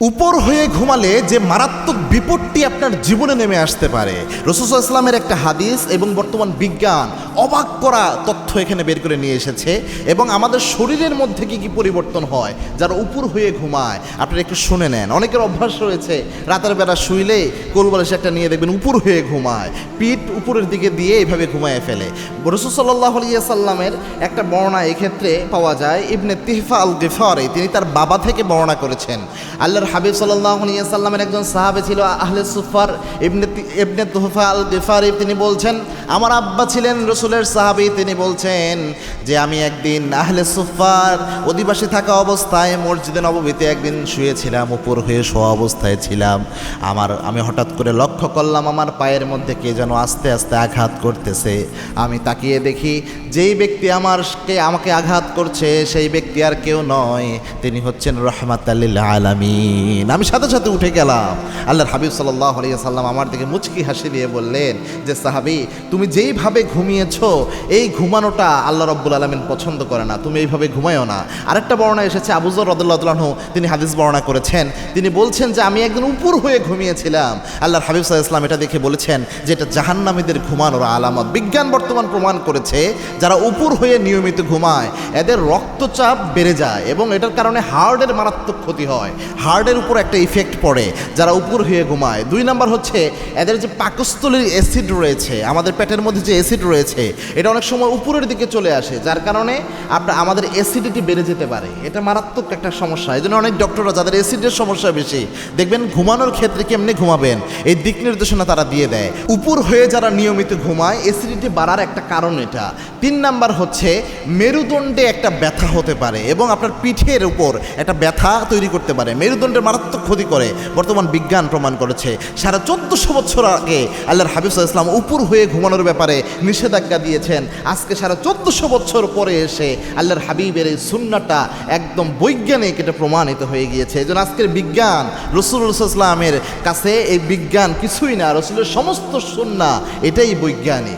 উপর হয়ে ঘুমালে যে মারাত্মক বিপদটি আপনার জীবনে নেমে আসতে পারে, রাসূল সাল্লাল্লাহু আলাইহি ওয়াসাল্লামের একটা হাদিস এবং বর্তমান বিজ্ঞান অবাক করা তথ্য এখানে বের করে নিয়ে এসেছে। এবং আমাদের শরীরের মধ্যে কি কি পরিবর্তন হয় যারা উপর হয়ে ঘুমায়, আপনারা একটু শুনে নেন। অনেকের অভ্যাস রয়েছে রাতের বেলা শুইলে কোলবালিশ একটা নিয়ে দেখবেন উপর হয়ে ঘুমায়, পিঠ উপরের দিকে দিয়ে এইভাবে ঘুমায় ফেলে। রাসূল সাল্লাল্লাহু আলাইহি ওয়াসাল্লামের একটা বর্ণনা এক্ষেত্রে পাওয়া যায়, ইবনে তিহফা আল গিফারি, তিনি তার বাবা থেকে বর্ণনা করেছেন। আল্লাহর হাবিব সাল্লাল্লাহু আলাইহি ওয়াসাল্লামের একজন সাহাবী ছিল আহলে সুফার ইবনে তুহফা আল গিফারি। তিনি বলছেন, আমার আব্বা ছিলেন রাসূলের সাহাবী। তিনি বলছেন যে আমি একদিন আহলে সুফার অধিবাসী থাকা অবস্থায় মসজিদে নববীতে একদিন শুয়েছিলাম, উপর হয়ে শোয়া অবস্থায় ছিলাম। আমি হঠাৎ করে লক্ষ্য করলাম আমার পায়ের মধ্যে কে যেন আস্তে আস্তে আঘাত করতেছে। আমি তাকিয়ে দেখি যেই ব্যক্তি আমাকে আঘাত করছে সেই ব্যক্তি আর কেউ নয়, তিনি হচ্ছেন রাহমাতাল লিল আলামিন। আমি সাথে সাথে উঠে গেলাম। আল্লাহর হাবিব সাল্লাল্লাহু আলাইহি ওয়াসাল্লাম আমার দিকে মুচকি হাসি দিয়ে বললেন যে, সাহাবী, তুমি যেইভাবে ঘুমিয়েছো এই ঘুমানোটা আল্লাহ রাব্বুল আলামিন পছন্দ করে না, তুমি এইভাবে ঘুমায়ও না। আরেকটা বর্ণনা এসেছে, আবু যর রাদিয়াল্লাহু আনহু তিনি হাদিস বর্ণনা করেছেন। তিনি বলছেন যে আমি একদিন উপর হয়ে ঘুমিয়েছিলাম। আল্লাহর হাবিব সাল্লাল্লাহু আলাইহি ওয়াসাল্লাম এটা দেখে বলেছেন যে এটা জাহান্নামীদের ঘুমানোর আলামত। বিজ্ঞান বর্তমান প্রমাণ করেছে যারা উপর হয়ে নিয়মিত ঘুমায় এদের রক্তচাপ বেড়ে যায় এবং এটার কারণে হার্টের মারাত্মক ক্ষতি হয়, হার্টের উপর একটা ইফেক্ট পড়ে যারা উপর হয়ে ঘুমায়। 2 নাম্বার হচ্ছে এদের যে পাকস্থলীর অ্যাসিড রয়েছে, আমাদের পেটের মধ্যে যে অ্যাসিড রয়েছে এটা অনেক সময় উপরের দিকে চলে আসে, যার কারণে আমাদের অ্যাসিডিটি বেড়ে যেতে পারে। এটা মারাত্মক একটা সমস্যা। এই জন্য অনেক ডক্টররা যাদের অ্যাসিডের সমস্যা বেশি, দেখবেন ঘুমানোর ক্ষেত্রে কেমনি ঘুমাবেন এই দিক নির্দেশনা তারা দিয়ে দেয়। উপর হয়ে যারা নিয়মিত ঘুমায় অ্যাসিডিটি বাড়ার একটা কারণ এটা। 3 নাম্বার হচ্ছে মেরুদণ্ডে একটা ব্যথা হতে পারে এবং আপনার পিঠের উপর একটা ব্যথা তৈরি করতে পারে, মেরুদণ্ডের মারাত্মক ক্ষতি করে। বর্তমান বিজ্ঞান প্রমাণ করেছে। 1450 বছর আগে আল্লাহর হাবিব সাল্লাল্লাহু আলাইহি ওয়াসাল্লাম উপর হয়ে ঘুমানোর ব্যাপারে নিষেধাজ্ঞা দিয়েছেন। আজকে 1450 বছর পরে এসে আল্লাহর হাবিবের এই সুন্নাহটা একদম বৈজ্ঞানিক এটা প্রমাণিত হয়ে গিয়েছে। এই জন্য আজকের বিজ্ঞান, রাসূলুল্লাহ সাল্লাল্লাহু আলাইহি ওয়াসাল্লামের কাছে এই বিজ্ঞান কিছুই না, রাসূলের সমস্ত সুন্নাহ এটাই বৈজ্ঞানিক।